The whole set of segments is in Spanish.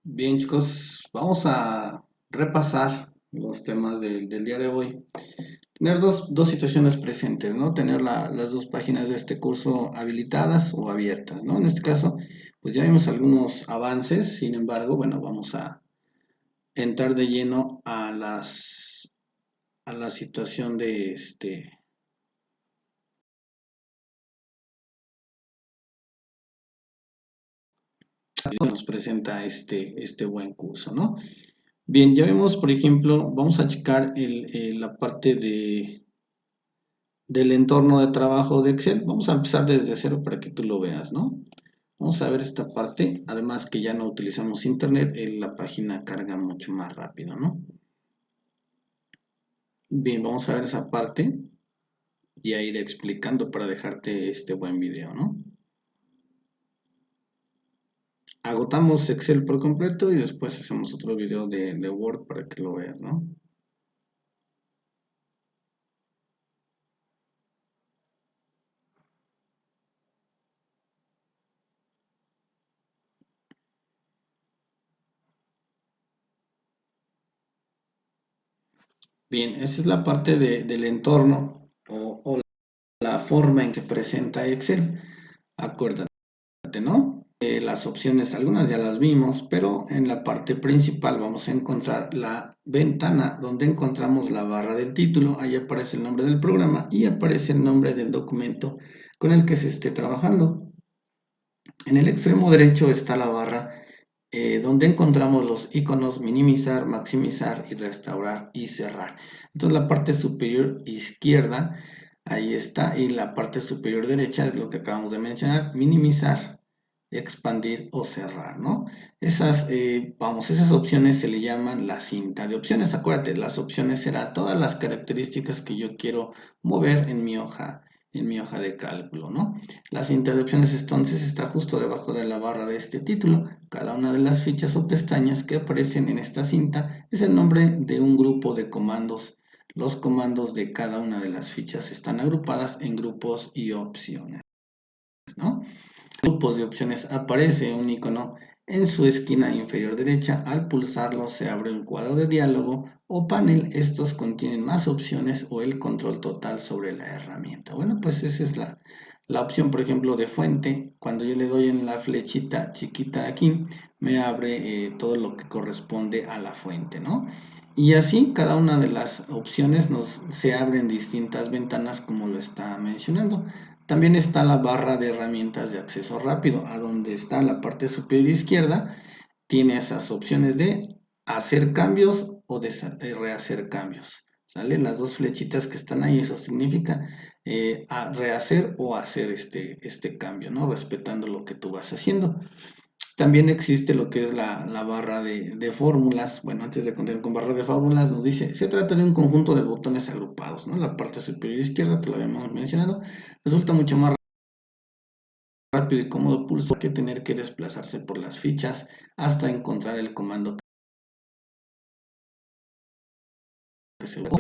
Bien, chicos, vamos a repasar los temas del día de hoy. Tener dos situaciones presentes, ¿no? Tener las dos páginas de este curso habilitadas o abiertas, ¿no? En este caso, pues ya vimos algunos avances, sin embargo, bueno, vamos a entrar de lleno a la situación de que nos presenta este buen curso, ¿no? Bien, ya vemos, por ejemplo, vamos a checar la parte del entorno de trabajo de Excel. Vamos a empezar desde cero para que tú lo veas, ¿no? Vamos a ver esta parte. Además que ya no utilizamos internet, la página carga mucho más rápido, ¿no? Bien, vamos a ver esa parte y a ir explicando para dejarte este buen video, ¿no? Agotamos Excel por completo y después hacemos otro video de Word para que lo veas, ¿no? Bien, esa es la parte del entorno o la forma en que se presenta Excel. Acuérdate, ¿no? Las opciones, algunas ya las vimos, pero en la parte principal vamos a encontrar la ventana donde encontramos la barra del título. Ahí aparece el nombre del programa y aparece el nombre del documento con el que se esté trabajando. En el extremo derecho está la barra donde encontramos los iconos minimizar, maximizar y restaurar y cerrar. Entonces la parte superior izquierda, ahí está, y la parte superior derecha es lo que acabamos de mencionar, minimizar, expandir o cerrar, ¿no? Esas opciones se le llaman la cinta de opciones. Acuérdate, las opciones serán todas las características que yo quiero mover en mi hoja de cálculo, ¿no? La cinta de opciones entonces está justo debajo de la barra de este título. Cada una de las fichas o pestañas que aparecen en esta cinta es el nombre de un grupo de comandos. Los comandos de cada una de las fichas están agrupadas en grupos y opciones, ¿no? Grupos de opciones aparece un icono en su esquina inferior derecha. Al pulsarlo se abre un cuadro de diálogo o panel. Estos contienen más opciones o el control total sobre la herramienta. Bueno, pues esa es la opción, por ejemplo, de fuente. Cuando yo le doy en la flechita chiquita aquí, me abre todo lo que corresponde a la fuente, ¿no? Y así cada una de las opciones se abren distintas ventanas como lo está mencionando. También está la barra de herramientas de acceso rápido, a donde está la parte superior izquierda, tiene esas opciones de hacer cambios o de rehacer cambios. ¿Sale? Las dos flechitas que están ahí, eso significa rehacer o hacer este cambio, ¿no? Respetando lo que tú vas haciendo. También existe lo que es la barra de fórmulas. Bueno, antes de continuar con barra de fórmulas, nos dice, se trata de un conjunto de botones agrupados, ¿no? La parte superior izquierda, te lo habíamos mencionado, resulta mucho más rápido y cómodo pulsar que tener que desplazarse por las fichas hasta encontrar el comando que se va.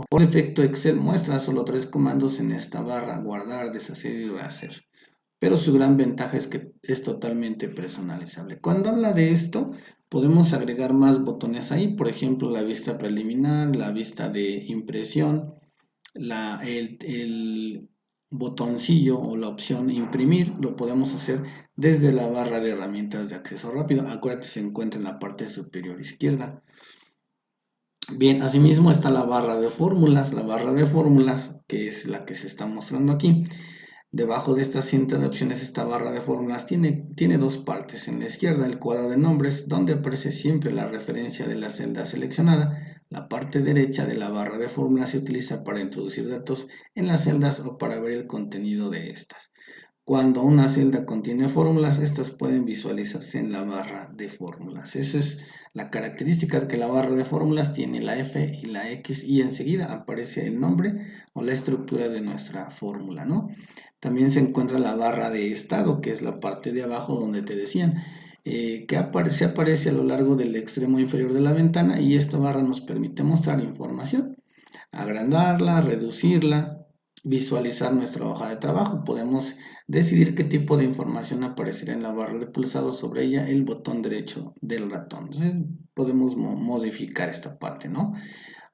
Por defecto, Excel muestra solo 3 comandos en esta barra: guardar, deshacer y rehacer. Pero su gran ventaja es que es totalmente personalizable. Cuando habla de esto, podemos agregar más botones ahí, por ejemplo, la vista preliminar, la vista de impresión, el botoncillo o la opción imprimir, lo podemos hacer desde la barra de herramientas de acceso rápido. Acuérdate, se encuentra en la parte superior izquierda. Bien, asimismo está la barra de fórmulas que es la que se está mostrando aquí. Debajo de esta cinta de opciones, esta barra de fórmulas tiene dos partes. En la izquierda, el cuadro de nombres, donde aparece siempre la referencia de la celda seleccionada. La parte derecha de la barra de fórmulas se utiliza para introducir datos en las celdas o para ver el contenido de estas. Cuando una celda contiene fórmulas, estas pueden visualizarse en la barra de fórmulas. Esa es la característica de que la barra de fórmulas tiene la F y la X y enseguida aparece el nombre o la estructura de nuestra fórmula, ¿no? También se encuentra la barra de estado, que es la parte de abajo donde te decían que aparece a lo largo del extremo inferior de la ventana, y esta barra nos permite mostrar información, agrandarla, reducirla, visualizar nuestra hoja de trabajo. Podemos decidir qué tipo de información aparecerá en la barra de pulsado sobre ella, el botón derecho del ratón. Entonces, podemos modificar esta parte, ¿no?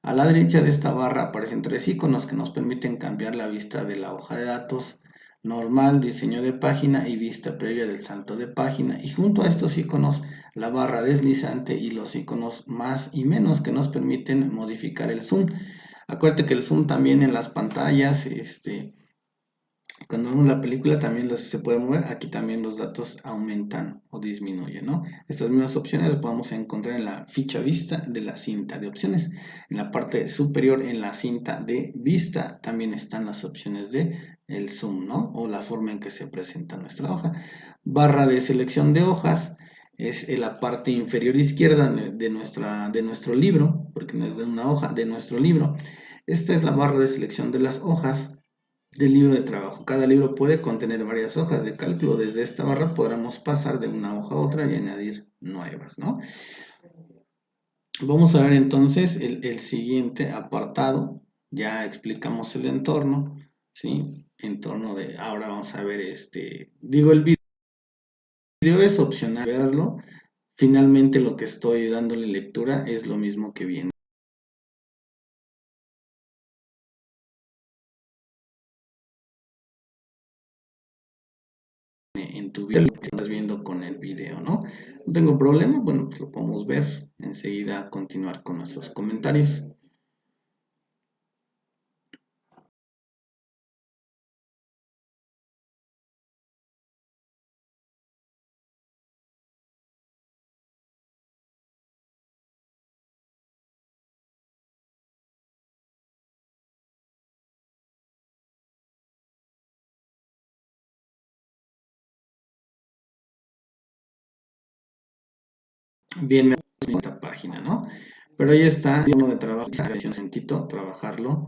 A la derecha de esta barra aparecen tres iconos que nos permiten cambiar la vista de la hoja de datos normal, diseño de página y vista previa del salto de página. Y junto a estos iconos, la barra deslizante y los iconos más y menos que nos permiten modificar el zoom. Acuérdate que el zoom también en las pantallas, cuando vemos la película también se puede mover, aquí también los datos aumentan o disminuyen, ¿no? Estas mismas opciones las podemos encontrar en la ficha vista de la cinta de opciones. En la parte superior, en la cinta de vista, también están las opciones de el zoom, ¿no? O la forma en que se presenta nuestra hoja. Barra de selección de hojas es en la parte inferior izquierda de nuestro libro, porque no es de una hoja, de nuestro libro. Esta es la barra de selección de las hojas del libro de trabajo. Cada libro puede contener varias hojas de cálculo. Desde esta barra podremos pasar de una hoja a otra y añadir nuevas, ¿no? Vamos a ver entonces el siguiente apartado. Ya explicamos el entorno, ¿sí? Entorno de, ahora vamos a ver digo el video es opcional verlo. Finalmente lo que estoy dándole lectura es lo mismo que viene en tu video, lo que estás viendo con el video, ¿no? No tengo problema, bueno, pues lo podemos ver enseguida, continuar con nuestros comentarios. Bien, me gusta esta página, ¿no? Pero ahí está el de trabajo, necesito trabajarlo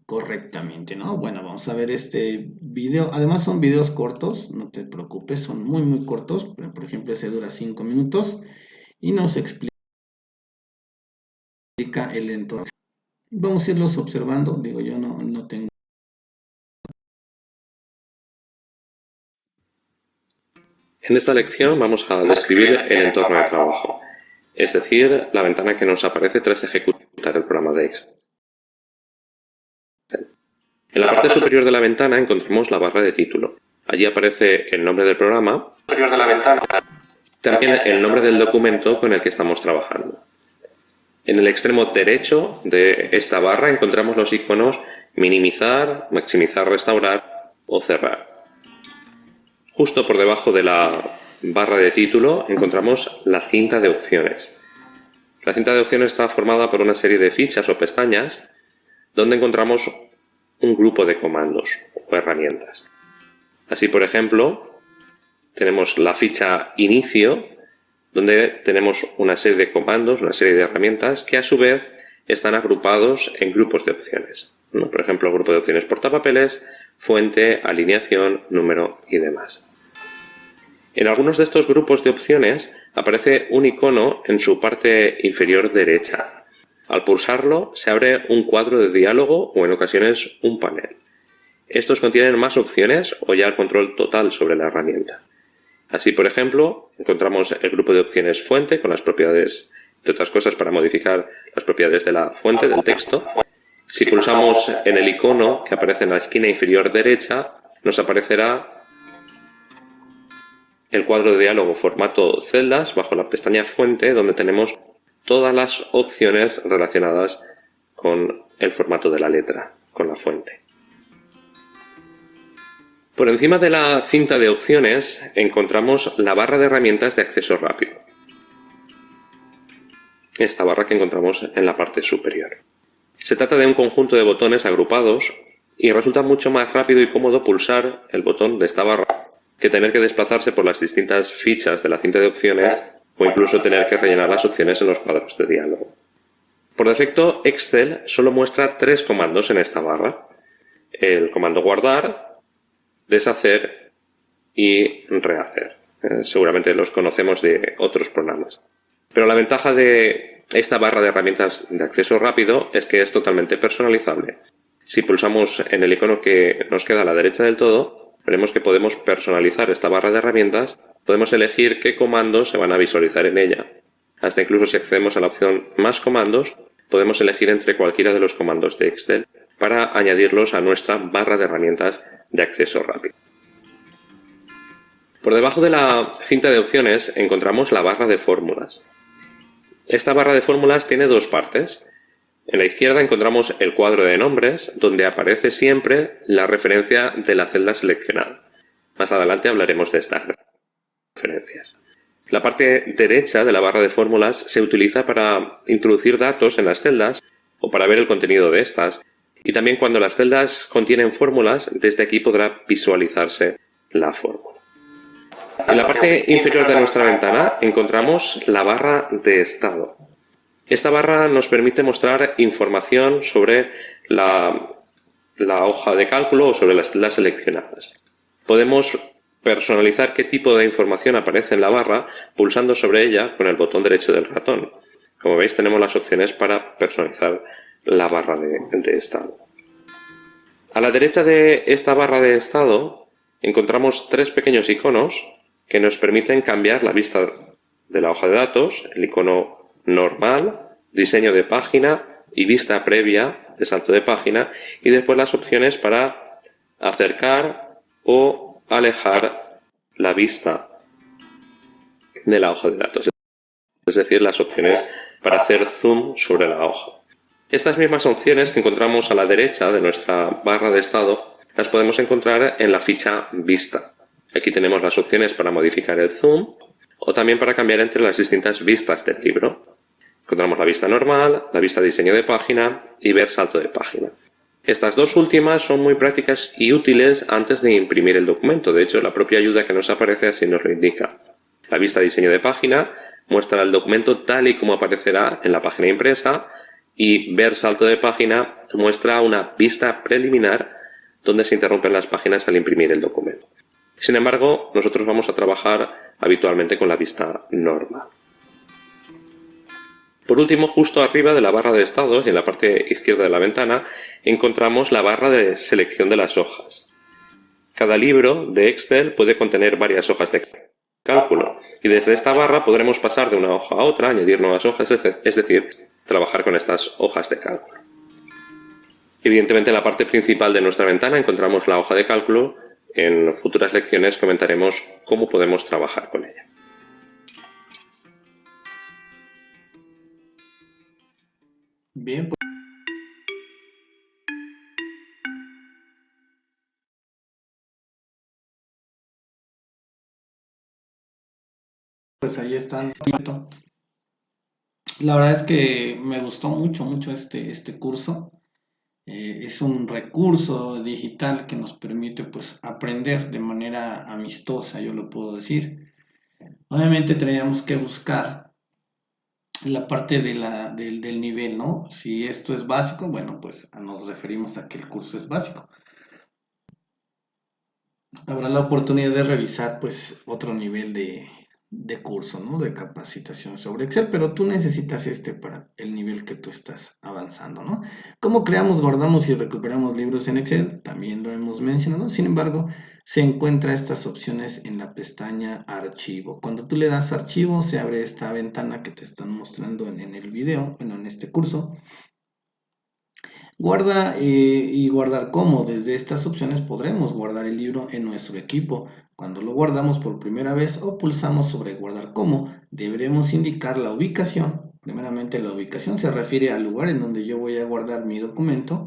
correctamente, ¿no? Bueno, vamos a ver este video. Además son videos cortos, no te preocupes, son muy cortos. Por ejemplo, ese dura 5 minutos y nos explica el entorno. Vamos a irlos observando, digo yo no tengo. En esta lección vamos a describir el entorno de trabajo, es decir, la ventana que nos aparece tras ejecutar el programa de Excel. En la parte superior de la ventana encontramos la barra de título. Allí aparece el nombre del programa, también el nombre del documento con el que estamos trabajando. En el extremo derecho de esta barra encontramos los iconos minimizar, maximizar, restaurar o cerrar. Justo por debajo de la barra de título encontramos la cinta de opciones. La cinta de opciones está formada por una serie de fichas o pestañas donde encontramos un grupo de comandos o herramientas. Así, por ejemplo, tenemos la ficha inicio, donde tenemos una serie de comandos, una serie de herramientas que a su vez están agrupados en grupos de opciones. Por ejemplo, grupo de opciones portapapeles, fuente, alineación, número y demás. En algunos de estos grupos de opciones aparece un icono en su parte inferior derecha. Al pulsarlo se abre un cuadro de diálogo o en ocasiones un panel. Estos contienen más opciones o ya el control total sobre la herramienta. Así, por ejemplo, encontramos el grupo de opciones fuente con las propiedades, entre otras cosas, para modificar las propiedades de la fuente del texto. Si pulsamos en el icono que aparece en la esquina inferior derecha, nos aparecerá el cuadro de diálogo formato celdas bajo la pestaña fuente, donde tenemos todas las opciones relacionadas con el formato de la letra, con la fuente. Por encima de la cinta de opciones encontramos la barra de herramientas de acceso rápido. Esta barra que encontramos en la parte superior. Se trata de un conjunto de botones agrupados y resulta mucho más rápido y cómodo pulsar el botón de esta barra que tener que desplazarse por las distintas fichas de la cinta de opciones o incluso tener que rellenar las opciones en los cuadros de diálogo. Por defecto, Excel solo muestra 3 comandos en esta barra. El comando guardar, deshacer y rehacer. Seguramente los conocemos de otros programas. Pero la ventaja de esta barra de herramientas de acceso rápido es que es totalmente personalizable. Si pulsamos en el icono que nos queda a la derecha del todo, veremos que podemos personalizar esta barra de herramientas, podemos elegir qué comandos se van a visualizar en ella. Hasta incluso si accedemos a la opción Más comandos, podemos elegir entre cualquiera de los comandos de Excel para añadirlos a nuestra barra de herramientas de acceso rápido. Por debajo de la cinta de opciones encontramos la barra de fórmulas. Esta barra de fórmulas tiene dos partes. En la izquierda encontramos el cuadro de nombres, donde aparece siempre la referencia de la celda seleccionada. Más adelante hablaremos de estas referencias. La parte derecha de la barra de fórmulas se utiliza para introducir datos en las celdas o para ver el contenido de estas. Y también cuando las celdas contienen fórmulas, desde aquí podrá visualizarse la fórmula. En la parte inferior de nuestra ventana encontramos la barra de estado. Esta barra nos permite mostrar información sobre la hoja de cálculo o sobre las celdas seleccionadas. Podemos personalizar qué tipo de información aparece en la barra pulsando sobre ella con el botón derecho del ratón. Como veis, tenemos las opciones para personalizar la barra de estado. A la derecha de esta barra de estado encontramos tres pequeños iconos que nos permiten cambiar la vista de la hoja de datos, el icono normal, diseño de página y vista previa de salto de página, y después las opciones para acercar o alejar la vista de la hoja de datos, es decir, las opciones para hacer zoom sobre la hoja. Estas mismas opciones que encontramos a la derecha de nuestra barra de estado las podemos encontrar en la ficha Vista. Aquí tenemos las opciones para modificar el zoom o también para cambiar entre las distintas vistas del libro. Encontramos la vista normal, la vista diseño de página y ver salto de página. Estas dos últimas son muy prácticas y útiles antes de imprimir el documento. De hecho, la propia ayuda que nos aparece así nos lo indica. La vista diseño de página muestra el documento tal y como aparecerá en la página impresa, y ver salto de página muestra una vista preliminar donde se interrumpen las páginas al imprimir el documento. Sin embargo, nosotros vamos a trabajar habitualmente con la vista normal. Por último, justo arriba de la barra de estados y en la parte izquierda de la ventana encontramos la barra de selección de las hojas. Cada libro de Excel puede contener varias hojas de cálculo y desde esta barra podremos pasar de una hoja a otra, añadir nuevas hojas, es decir, trabajar con estas hojas de cálculo. Evidentemente, en la parte principal de nuestra ventana encontramos la hoja de cálculo. En futuras lecciones comentaremos cómo podemos trabajar con ella. Bien, pues ahí están. La verdad es que me gustó mucho este curso. Es un recurso digital que nos permite pues aprender de manera amistosa, yo lo puedo decir. Obviamente teníamos que buscar la parte del nivel, ¿no? Si esto es básico, bueno, pues nos referimos a que el curso es básico. Habrá la oportunidad de revisar pues otro nivel de curso, ¿no? De capacitación sobre Excel, pero tú necesitas este para el nivel que tú estás avanzando, ¿no? ¿Cómo creamos, guardamos y recuperamos libros en Excel? También lo hemos mencionado. Sin embargo, se encuentra estas opciones en la pestaña Archivo. Cuando tú le das Archivo, se abre esta ventana que te están mostrando en el video, bueno, en este curso. Guarda y guardar como. Desde estas opciones podremos guardar el libro en nuestro equipo. Cuando lo guardamos por primera vez o pulsamos sobre guardar como, deberemos indicar la ubicación. Primeramente, la ubicación se refiere al lugar en donde yo voy a guardar mi documento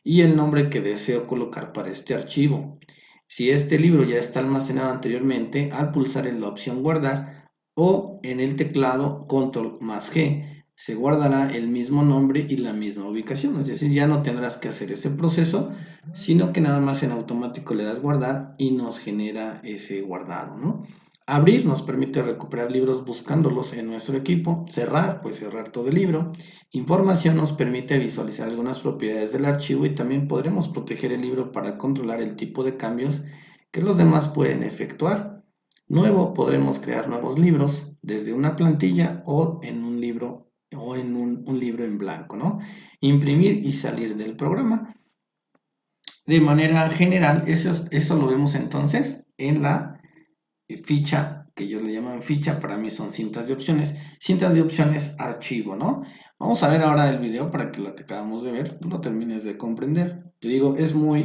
y el nombre que deseo colocar para este archivo. Si este libro ya está almacenado anteriormente, al pulsar en la opción guardar o en el teclado control más G, se guardará el mismo nombre y la misma ubicación. Es decir, ya no tendrás que hacer ese proceso, sino que nada más en automático le das guardar y nos genera ese guardado, ¿no? Abrir nos permite recuperar libros buscándolos en nuestro equipo. Cerrar, pues cerrar todo el libro. Información nos permite visualizar algunas propiedades del archivo y también podremos proteger el libro para controlar el tipo de cambios que los demás pueden efectuar. Nuevo, podremos crear nuevos libros desde una plantilla o en un libro en blanco, ¿no? Imprimir y salir del programa. de manera general, eso lo vemos entonces en la ficha, que yo le llamo ficha, para mí son cintas de opciones, archivo, ¿no? Vamos a ver ahora el video para que lo que acabamos de ver lo termines de comprender. Te digo, es muy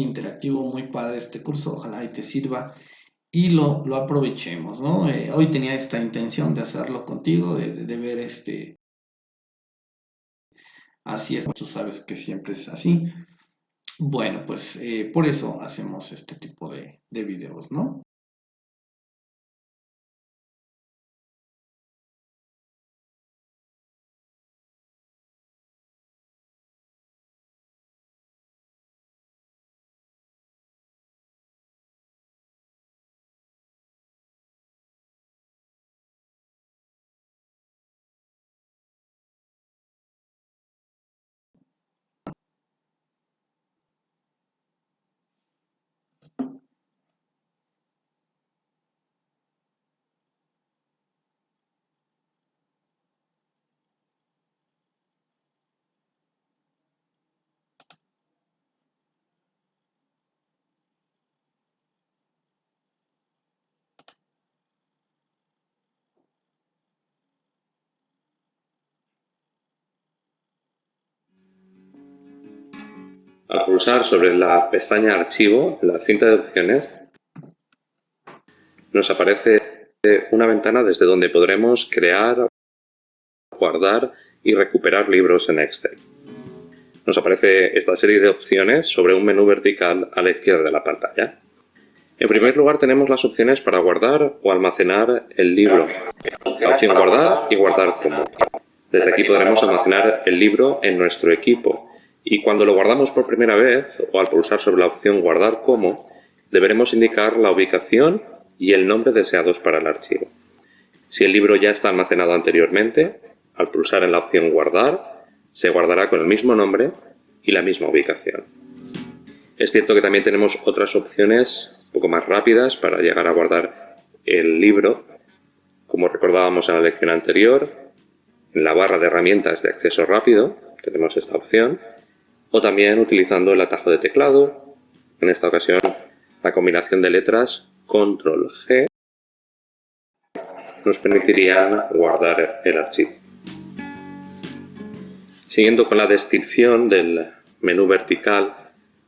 interactivo, muy padre este curso, ojalá y te sirva y lo aprovechemos, ¿no? Hoy tenía esta intención de hacerlo contigo, de ver así es, tú sabes que siempre es así. Bueno, pues por eso hacemos este tipo de videos, ¿no? Al pulsar sobre la pestaña Archivo, en la cinta de opciones, nos aparece una ventana desde donde podremos crear, guardar y recuperar libros en Excel. Nos aparece esta serie de opciones sobre un menú vertical a la izquierda de la pantalla. En primer lugar tenemos las opciones para guardar o almacenar el libro. La opción Guardar y Guardar como. Desde aquí podremos almacenar el libro en nuestro equipo y cuando lo guardamos por primera vez o al pulsar sobre la opción Guardar como, deberemos indicar la ubicación y el nombre deseados para el archivo. Si el libro ya está almacenado anteriormente, al pulsar en la opción Guardar, se guardará con el mismo nombre y la misma ubicación. Es cierto que también tenemos otras opciones un poco más rápidas para llegar a guardar el libro, como recordábamos en la lección anterior. En la barra de herramientas de acceso rápido tenemos esta opción, o también utilizando el atajo de teclado, en esta ocasión la combinación de letras Control G nos permitiría guardar el archivo. Siguiendo con la descripción del menú vertical,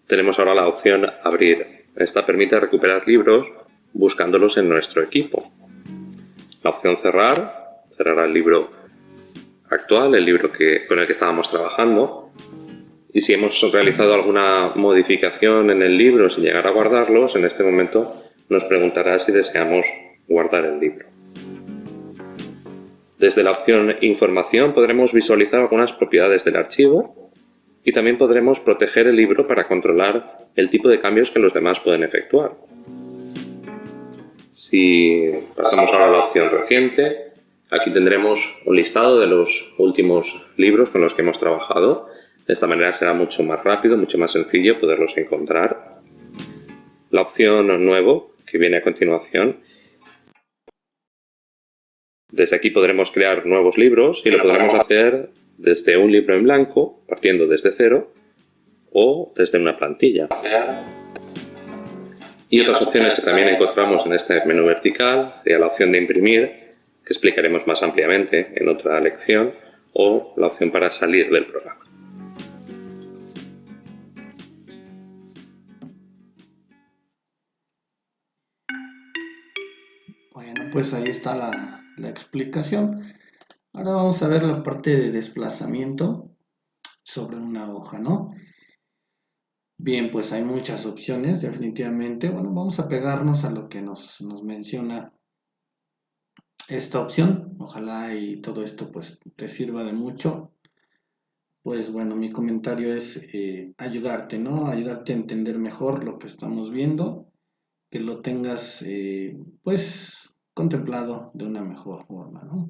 tenemos ahora la opción Abrir. Esta permite recuperar libros buscándolos en nuestro equipo. La opción Cerrar cerrará el libro actual, el libro con el que estábamos trabajando. Y si hemos realizado alguna modificación en el libro sin llegar a guardarlos, en este momento nos preguntará si deseamos guardar el libro. Desde la opción Información podremos visualizar algunas propiedades del archivo y también podremos proteger el libro para controlar el tipo de cambios que los demás pueden efectuar. Si pasamos ahora a la opción Reciente, aquí tendremos un listado de los últimos libros con los que hemos trabajado. De esta manera será mucho más rápido, mucho más sencillo poderlos encontrar. La opción Nuevo, que viene a continuación. Desde aquí podremos crear nuevos libros y lo podremos hacer desde un libro en blanco, partiendo desde cero, o desde una plantilla. Y otras opciones que también encontramos en este menú vertical sería la opción de imprimir, que explicaremos más ampliamente en otra lección, o la opción para salir del programa. Bueno, pues ahí está la explicación. Ahora vamos a ver la parte de desplazamiento sobre una hoja, ¿no? Bien, pues hay muchas opciones, definitivamente. Bueno, vamos a pegarnos a lo que nos menciona esta opción. Ojalá y todo esto pues te sirva de mucho. Pues bueno, mi comentario es ayudarte, ¿no? Ayudarte a entender mejor lo que estamos viendo, que lo tengas pues contemplado de una mejor forma, ¿no?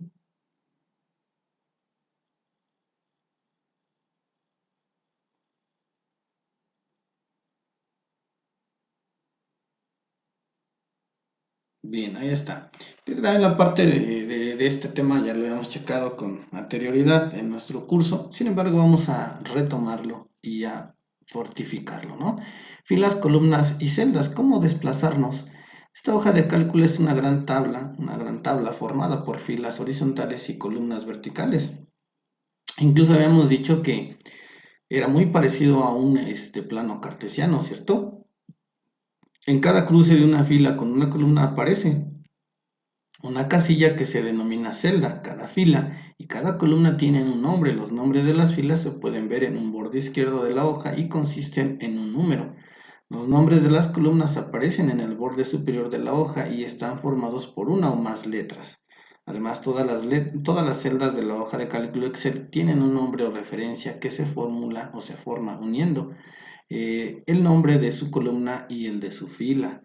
Bien, ahí está. También la parte de este tema ya lo hemos checado con anterioridad en nuestro curso. Sin embargo, vamos a retomarlo y a fortificarlo, ¿no? Filas, columnas y celdas, ¿cómo desplazarnos? Esta hoja de cálculo es una gran tabla formada por filas horizontales y columnas verticales. Incluso habíamos dicho que era muy parecido a un plano cartesiano, ¿cierto? En cada cruce de una fila con una columna aparece una casilla que se denomina celda. Cada fila y cada columna tienen un nombre. Los nombres de las filas se pueden ver en un borde izquierdo de la hoja y consisten en un número. Los nombres de las columnas aparecen en el borde superior de la hoja y están formados por una o más letras. Además, todas las celdas de la hoja de cálculo Excel tienen un nombre o referencia que se formula o se forma uniendo el nombre de su columna y el de su fila.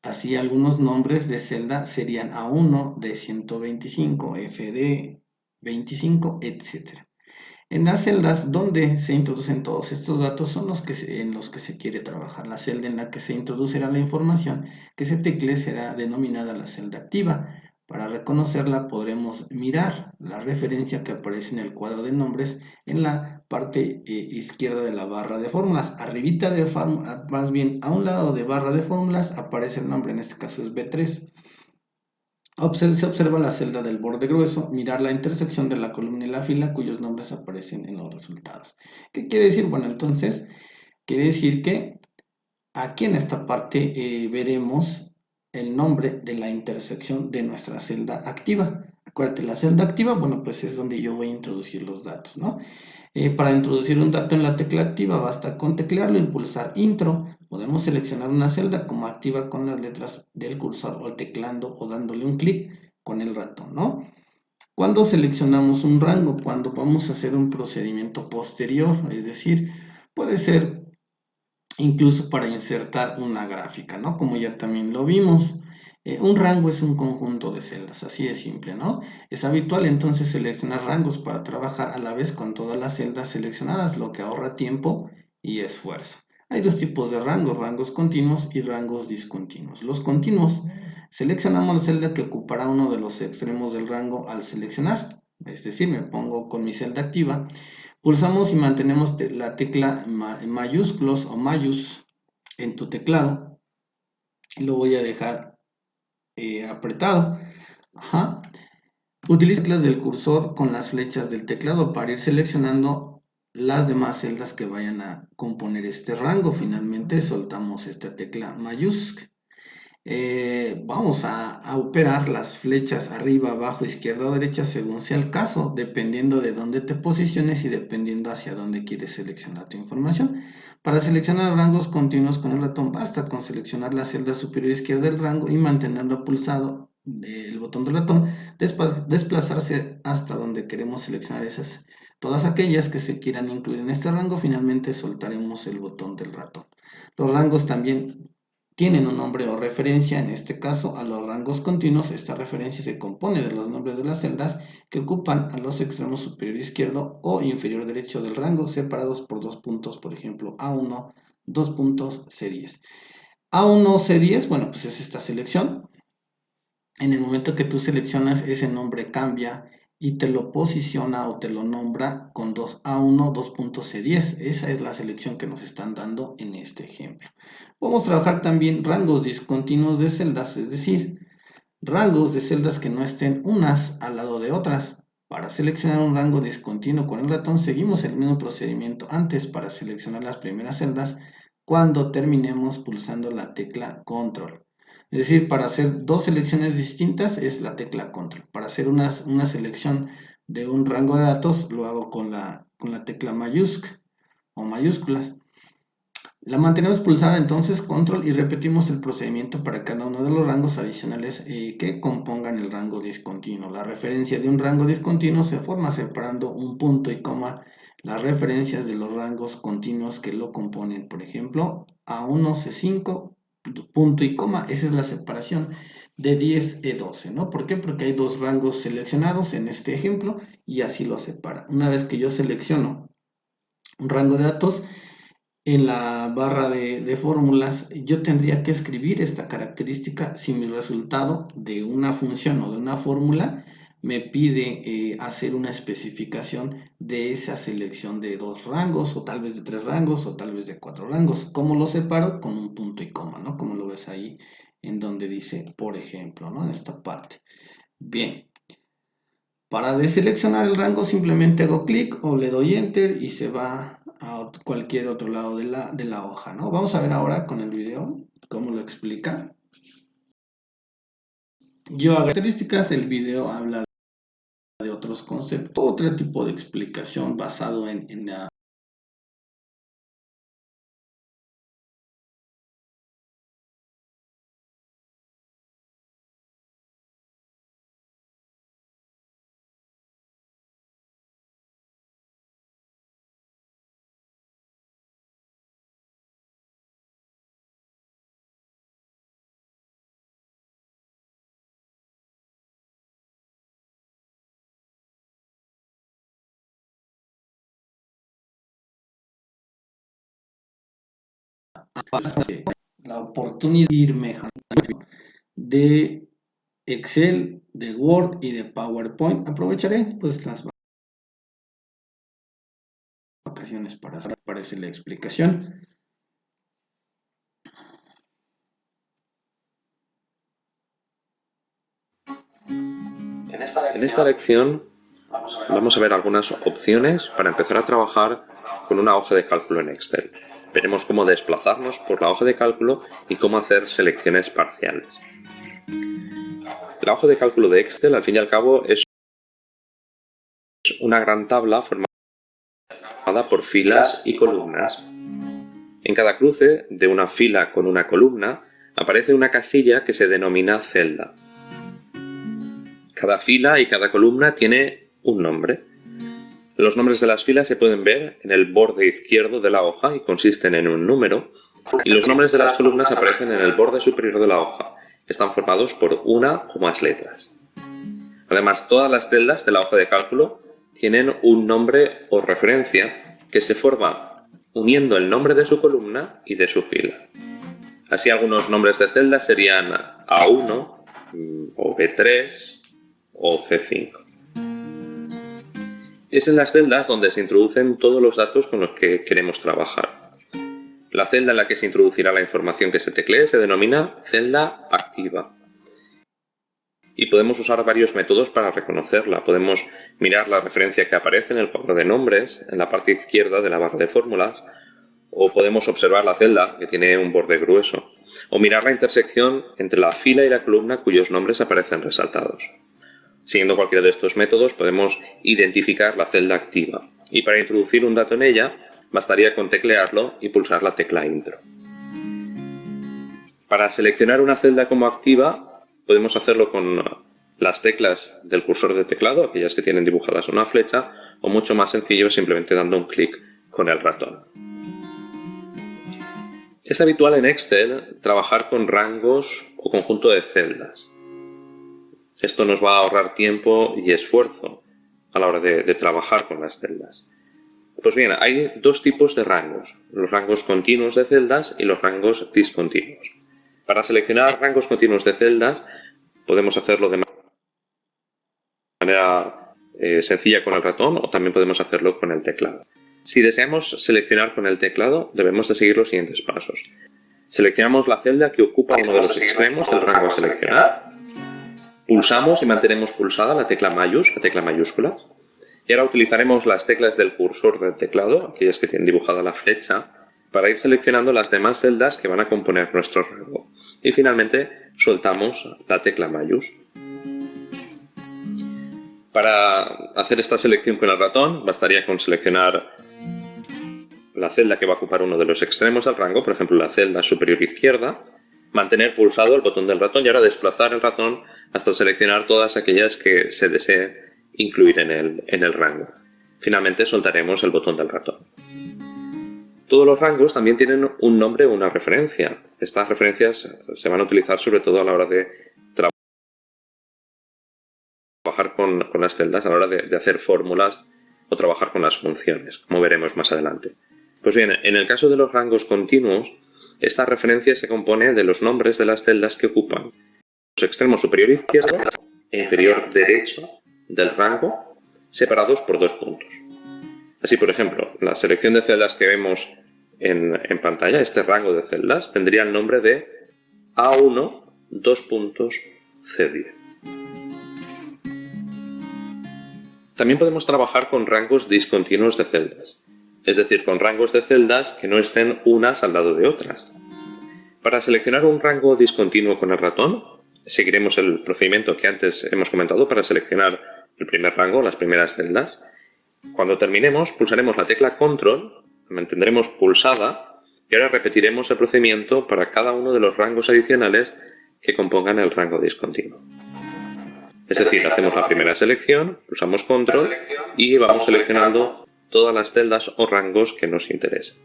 Así, algunos nombres de celda serían A1, D125, FD25, etc. En las celdas donde se introducen todos estos datos son en los que se quiere trabajar. La celda en la que se introducirá la información que se teclee será denominada la celda activa. Para reconocerla podremos mirar la referencia que aparece en el cuadro de nombres en la parte izquierda de la barra de fórmulas. Arribita más bien a un lado de barra de fórmulas aparece el nombre, en este caso es B3. Se observa la celda del borde grueso, mirar la intersección de la columna y la fila cuyos nombres aparecen en los resultados. ¿Qué quiere decir? Bueno, entonces quiere decir que aquí en esta parte veremos el nombre de la intersección de nuestra celda activa. Acuérdate, la celda activa, bueno, pues es donde yo voy a introducir los datos, ¿no? Para introducir un dato en la tecla activa basta con teclearlo y pulsar intro. Podemos seleccionar una celda como activa con las letras del cursor o teclando o dándole un clic con el ratón, ¿no? Cuando seleccionamos un rango, cuando vamos a hacer un procedimiento posterior, es decir, puede ser incluso para insertar una gráfica, ¿no? Como ya también lo vimos. Un rango es un conjunto de celdas, así de simple, ¿no? Es habitual entonces seleccionar rangos para trabajar a la vez con todas las celdas seleccionadas, lo que ahorra tiempo y esfuerzo. Hay dos tipos de rangos, rangos continuos y rangos discontinuos. Los continuos, seleccionamos la celda que ocupará uno de los extremos del rango al seleccionar, es decir, me pongo con mi celda activa. Pulsamos y mantenemos la tecla mayúsculos o mayús en tu teclado. Lo voy a dejar apretado. Ajá. Utiliza teclas del cursor con las flechas del teclado para ir seleccionando las demás celdas que vayan a componer este rango. Finalmente soltamos esta tecla mayúscula. Vamos a operar las flechas arriba, abajo, izquierda o derecha según sea el caso, dependiendo de dónde te posiciones y dependiendo hacia dónde quieres seleccionar tu información. Para seleccionar rangos continuos con el ratón basta con seleccionar la celda superior izquierda del rango y mantenerlo pulsado el botón del ratón, desplazarse hasta donde queremos seleccionar todas aquellas que se quieran incluir en este rango. Finalmente soltaremos el botón del ratón. Los rangos también tienen un nombre o referencia. En este caso, a los rangos continuos, esta referencia se compone de los nombres de las celdas que ocupan a los extremos superior izquierdo o inferior derecho del rango, separados por dos puntos, por ejemplo, A1, dos puntos, C10. A1, C10, bueno, pues es esta selección. En el momento que tú seleccionas, ese nombre cambia y te lo posiciona o te lo nombra con 2A1, 2.C10. Esa es la selección que nos están dando en este ejemplo. Podemos trabajar también rangos discontinuos de celdas, es decir, rangos de celdas que no estén unas al lado de otras. Para seleccionar un rango discontinuo con el ratón, seguimos el mismo procedimiento antes para seleccionar las primeras celdas cuando terminemos pulsando la tecla control. Es decir, para hacer dos selecciones distintas es la tecla control. Para hacer una selección de un rango de datos lo hago con la tecla mayúscula o mayúsculas. La mantenemos pulsada entonces control y repetimos el procedimiento para cada uno de los rangos adicionales que compongan el rango discontinuo. La referencia de un rango discontinuo se forma separando un punto y coma las referencias de los rangos continuos que lo componen. Por ejemplo, A1, C5, punto y coma, esa es la separación de 10 y 12, ¿no? ¿Por qué? Porque hay dos rangos seleccionados en este ejemplo y así lo separa. Una vez que yo selecciono un rango de datos, en la barra de fórmulas, yo tendría que escribir esta característica si mi resultado de una función o de una fórmula me pide hacer una especificación de esa selección de 2 rangos, o tal vez de 3 rangos, o tal vez de 4 rangos. ¿Cómo lo separo? Con un punto y coma, ¿no? Como lo ves ahí en donde dice, por ejemplo, ¿no? En esta parte. Bien. Para deseleccionar el rango simplemente hago clic o le doy enter y se va a cualquier otro lado de la hoja, ¿no? Vamos a ver ahora con el video cómo lo explica. Yo hago características, el video habla de otros conceptos, otro tipo de explicación basado en la la oportunidad de ir mejorando de Excel, de Word y de PowerPoint. Aprovecharé pues las vacaciones para hacer la explicación. En esta lección vamos a ver algunas opciones para empezar a trabajar con una hoja de cálculo en Excel. Veremos cómo desplazarnos por la hoja de cálculo y cómo hacer selecciones parciales. La hoja de cálculo de Excel, al fin y al cabo, es una gran tabla formada por filas y columnas. En cada cruce de una fila con una columna aparece una casilla que se denomina celda. Cada fila y cada columna tiene un nombre. Los nombres de las filas se pueden ver en el borde izquierdo de la hoja y consisten en un número, y los nombres de las columnas aparecen en el borde superior de la hoja. Están formados por una o más letras. Además, todas las celdas de la hoja de cálculo tienen un nombre o referencia que se forma uniendo el nombre de su columna y de su fila. Así, algunos nombres de celdas serían A1 o B3 o C5. Es en las celdas donde se introducen todos los datos con los que queremos trabajar. La celda en la que se introducirá la información que se teclee se denomina celda activa. Y podemos usar varios métodos para reconocerla. Podemos mirar la referencia que aparece en el cuadro de nombres, en la parte izquierda de la barra de fórmulas, o podemos observar la celda, que tiene un borde grueso, o mirar la intersección entre la fila y la columna cuyos nombres aparecen resaltados. Siguiendo cualquiera de estos métodos podemos identificar la celda activa, y para introducir un dato en ella bastaría con teclearlo y pulsar la tecla Intro. Para seleccionar una celda como activa podemos hacerlo con las teclas del cursor de teclado, aquellas que tienen dibujadas una flecha, o mucho más sencillo simplemente dando un clic con el ratón. Es habitual en Excel trabajar con rangos o conjunto de celdas. Esto nos va a ahorrar tiempo y esfuerzo a la hora de trabajar con las celdas. Pues bien, hay dos tipos de rangos, los rangos continuos de celdas y los rangos discontinuos. Para seleccionar rangos continuos de celdas podemos hacerlo de manera sencilla con el ratón o también podemos hacerlo con el teclado. Si deseamos seleccionar con el teclado debemos de seguir los siguientes pasos. Seleccionamos la celda que ocupa uno de los extremos del rango a seleccionar. Pulsamos y mantenemos pulsada la tecla mayúscula. Y ahora utilizaremos las teclas del cursor del teclado, aquellas que tienen dibujada la flecha, para ir seleccionando las demás celdas que van a componer nuestro rango. Y finalmente soltamos la tecla mayús. Para hacer esta selección con el ratón bastaría con seleccionar la celda que va a ocupar uno de los extremos del rango, por ejemplo la celda superior izquierda, mantener pulsado el botón del ratón y ahora desplazar el ratón hasta seleccionar todas aquellas que se desee incluir en el rango. Finalmente soltaremos el botón del ratón. Todos los rangos también tienen un nombre o una referencia. Estas referencias se van a utilizar sobre todo a la hora de trabajar con las celdas, a la hora de hacer fórmulas o trabajar con las funciones, como veremos más adelante. Pues bien, en el caso de los rangos continuos, esta referencia se compone de los nombres de las celdas que ocupan los extremos superior izquierdo e inferior derecho del rango separados por 2 puntos. Así, por ejemplo, la selección de celdas que vemos en pantalla, este rango de celdas, tendría el nombre de A1, 2 puntos, C10. También podemos trabajar con rangos discontinuos de celdas, es decir, con rangos de celdas que no estén unas al lado de otras. Para seleccionar un rango discontinuo con el ratón, seguiremos el procedimiento que antes hemos comentado para seleccionar el primer rango, las primeras celdas. Cuando terminemos, pulsaremos la tecla Control, la mantendremos pulsada y ahora repetiremos el procedimiento para cada uno de los rangos adicionales que compongan el rango discontinuo. Es decir, hacemos la primera selección, pulsamos Control y vamos seleccionando todas las celdas o rangos que nos interesen.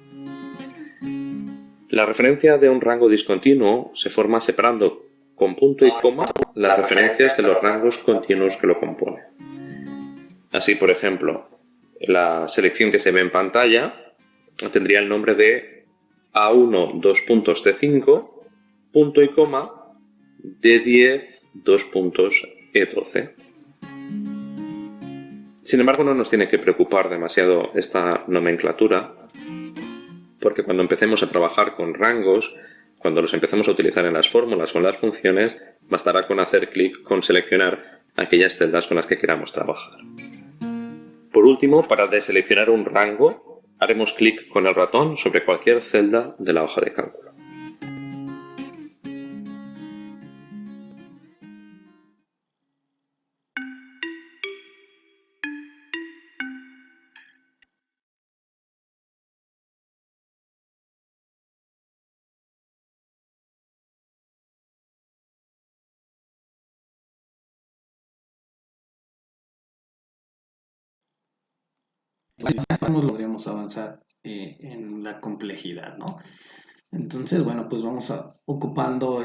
La referencia de un rango discontinuo se forma separando con punto y coma las referencias de los rangos continuos que lo componen. Así, por ejemplo, la selección que se ve en pantalla tendría el nombre de A1, 2 puntos D5, punto y coma, D10, 2 puntos E12. Sin embargo, no nos tiene que preocupar demasiado esta nomenclatura, porque cuando empecemos a trabajar con rangos, cuando los empecemos a utilizar en las fórmulas o en las funciones, bastará con hacer clic con seleccionar aquellas celdas con las que queramos trabajar. Por último, para deseleccionar un rango, haremos clic con el ratón sobre cualquier celda de la hoja de cálculo. Podríamos avanzar en la complejidad, ¿no? Entonces, bueno, pues vamos ocupando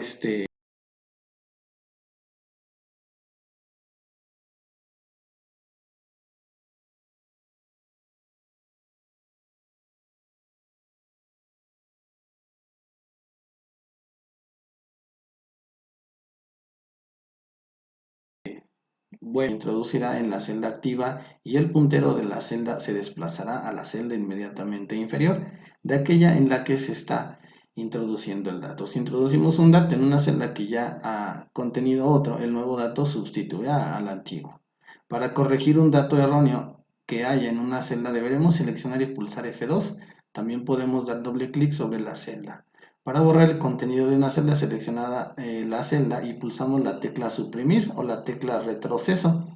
bueno, introducirá en la celda activa y el puntero de la celda se desplazará a la celda inmediatamente inferior de aquella en la que se está introduciendo el dato. Si introducimos un dato en una celda que ya ha contenido otro, el nuevo dato sustituirá al antiguo. Para corregir un dato erróneo que haya en una celda deberemos seleccionar y pulsar F2. También podemos dar doble clic sobre la celda. Para borrar el contenido de una celda, seleccionada la celda y pulsamos la tecla suprimir o la tecla retroceso.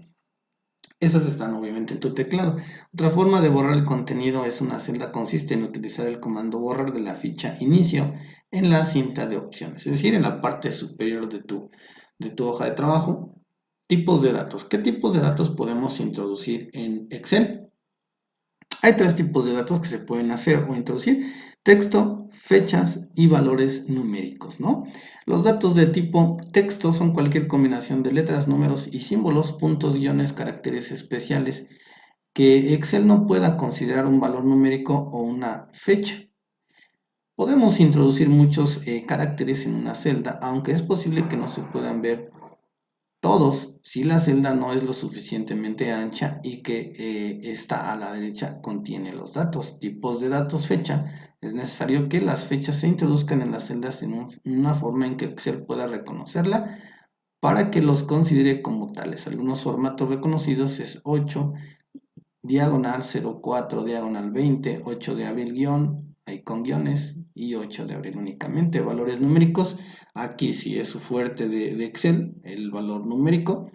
Esas están obviamente en tu teclado. Otra forma de borrar el contenido es una celda consiste en utilizar el comando borrar de la ficha inicio en la cinta de opciones, es decir, en la parte superior de tu hoja de trabajo. Tipos de datos. ¿Qué tipos de datos podemos introducir en Excel? Hay tres tipos de datos que se pueden hacer o introducir: texto, fechas y valores numéricos, ¿no? Los datos de tipo texto son cualquier combinación de letras, números y símbolos, puntos, guiones, caracteres especiales que Excel no pueda considerar un valor numérico o una fecha. Podemos introducir muchos caracteres en una celda, aunque es posible que no se puedan ver todos si la celda no es lo suficientemente ancha y que está a la derecha contiene los datos. Tipos de datos fecha. Es necesario que las fechas se introduzcan en las celdas en una forma en que Excel pueda reconocerla para que los considere como tales. Algunos formatos reconocidos es 8, diagonal 04, diagonal 20, 8 de abril guión, ahí con guiones, y 8 de abril únicamente. Valores numéricos, aquí sí es su fuerte de Excel, el valor numérico.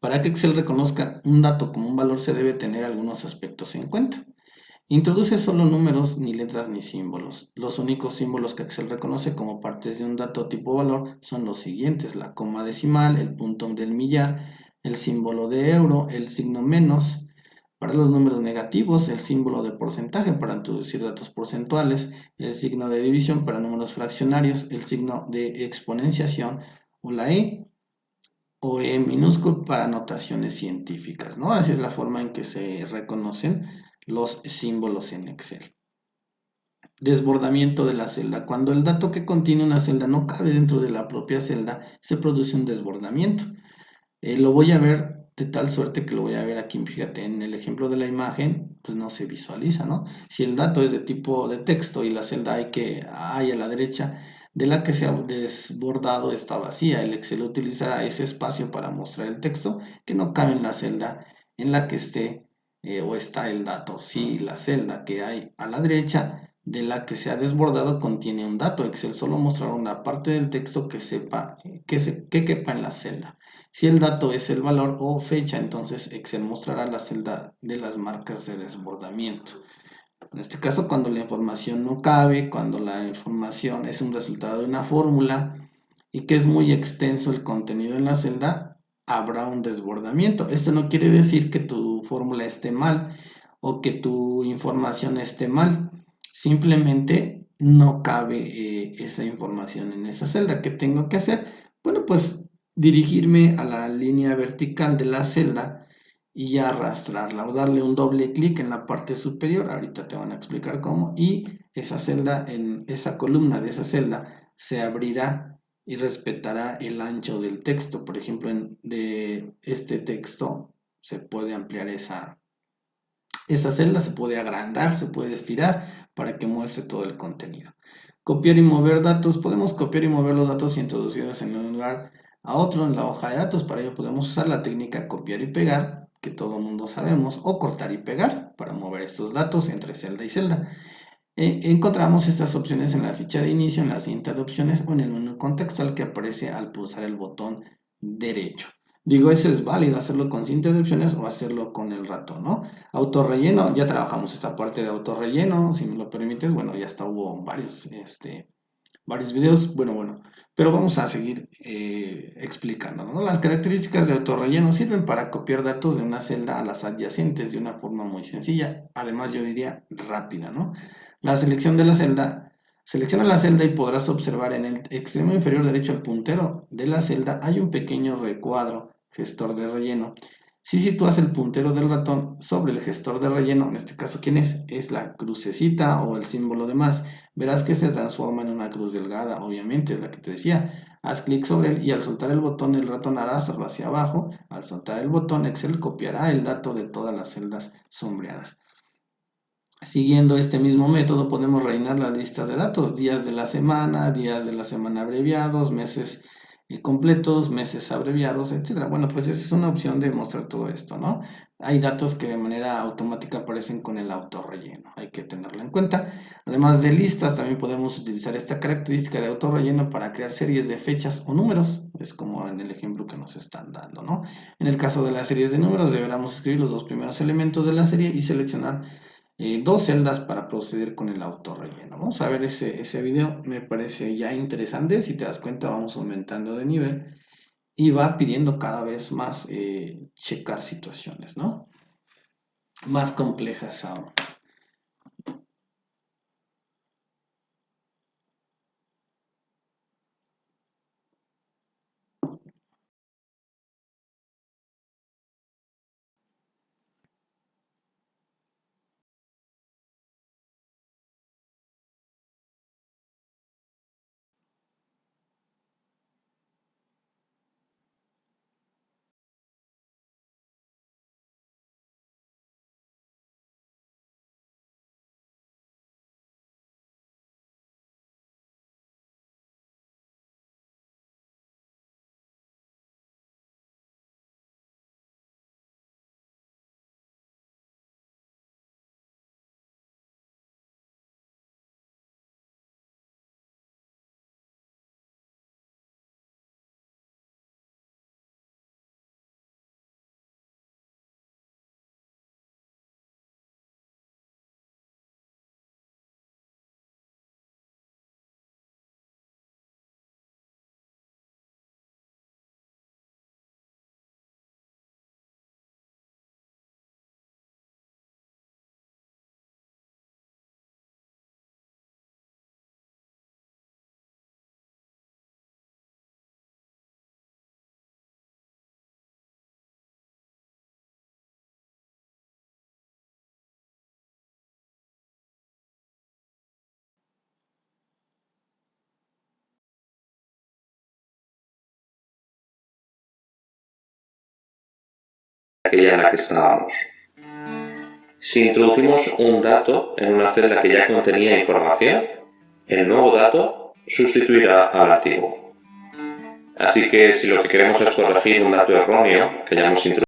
Para que Excel reconozca un dato como un valor se debe tener algunos aspectos en cuenta. Introduce solo números, ni letras ni símbolos. Los únicos símbolos que Excel reconoce como partes de un dato tipo valor son los siguientes: la coma decimal, el punto del millar, el símbolo de euro, el signo menos. Para los números negativos, el símbolo de porcentaje para introducir datos porcentuales, el signo de división para números fraccionarios, el signo de exponenciación o la o E minúsculo para notaciones científicas, ¿no? Así es la forma en que se reconocen los símbolos en Excel. Desbordamiento de la celda. Cuando el dato que contiene una celda no cabe dentro de la propia celda, se produce un desbordamiento. Lo voy a ver de tal suerte que lo voy a ver aquí, fíjate, en el ejemplo de la imagen, pues no se visualiza, ¿no? Si el dato es de tipo de texto y la celda hay a la derecha de la que se ha desbordado está vacía, el Excel utiliza ese espacio para mostrar el texto que no cabe en la celda en la que esté o está el dato. Si la celda que hay a la derecha de la que se ha desbordado contiene un dato, Excel solo mostrará una parte del texto que sepa que quepa en la celda. Si el dato es el valor o fecha, entonces Excel mostrará la celda de las marcas de desbordamiento. En este caso, cuando la información no cabe, cuando la información es un resultado de una fórmula y que es muy extenso el contenido en la celda, habrá un desbordamiento. Esto no quiere decir que tu fórmula esté mal o que tu información esté mal. Simplemente no cabe esa información en esa celda. ¿Qué tengo que hacer? Bueno, pues dirigirme a la línea vertical de la celda y arrastrarla o darle un doble clic en la parte superior. Ahorita te van a explicar cómo. Y esa celda, en esa columna de esa celda, se abrirá y respetará el ancho del texto. Por ejemplo, de este texto se puede ampliar esa celda, se puede agrandar, se puede estirar para que muestre todo el contenido. Copiar y mover datos. Podemos copiar y mover los datos introducidos en un lugar a otro en la hoja de datos. Para ello podemos usar la técnica copiar y pegar, que todo el mundo sabemos, o cortar y pegar para mover estos datos entre celda y celda. Encontramos estas opciones en la ficha de inicio, en la cinta de opciones o en el menú contextual que aparece al pulsar el botón derecho. Digo, eso es válido, hacerlo con cinta de opciones o hacerlo con el ratón, ¿no? Autorrelleno, ya trabajamos esta parte de autorrelleno, si me lo permites, bueno, ya hasta hubo varios videos, bueno, pero vamos a seguir explicando, ¿no? Las características de autorrelleno sirven para copiar datos de una celda a las adyacentes de una forma muy sencilla, además yo diría rápida, ¿no? La selección de la celda, selecciona la celda y podrás observar en el extremo inferior derecho al puntero de la celda hay un pequeño recuadro, gestor de relleno. Si sitúas el puntero del ratón sobre el gestor de relleno, en este caso, ¿quién es? Es la crucecita o el símbolo de más. Verás que se transforma en una cruz delgada, obviamente, es la que te decía. Haz clic sobre él y al soltar el botón el ratón hará hacerlo hacia abajo. Al soltar el botón Excel copiará el dato de todas las celdas sombreadas. Siguiendo este mismo método podemos rellenar las listas de datos, días de la semana abreviados, meses completos, meses abreviados, etcétera. Bueno, pues esa es una opción de mostrar todo esto, ¿no? Hay datos que de manera automática aparecen con el autorrelleno, hay que tenerlo en cuenta. Además de listas, también podemos utilizar esta característica de autorrelleno para crear series de fechas o números, es como en el ejemplo que nos están dando, ¿no? En el caso de las series de números, deberemos escribir los dos primeros elementos de la serie y seleccionar dos celdas para proceder con el autorrelleno. Vamos a ver ese video, me parece ya interesante. Si te das cuenta, vamos aumentando de nivel y va pidiendo cada vez más checar situaciones, ¿no? Más complejas aún. aquella en la que estábamos. Si introducimos un dato en una celda que ya contenía información, el nuevo dato sustituirá al antiguo. Así que si lo que queremos es corregir un dato erróneo que hayamos introducido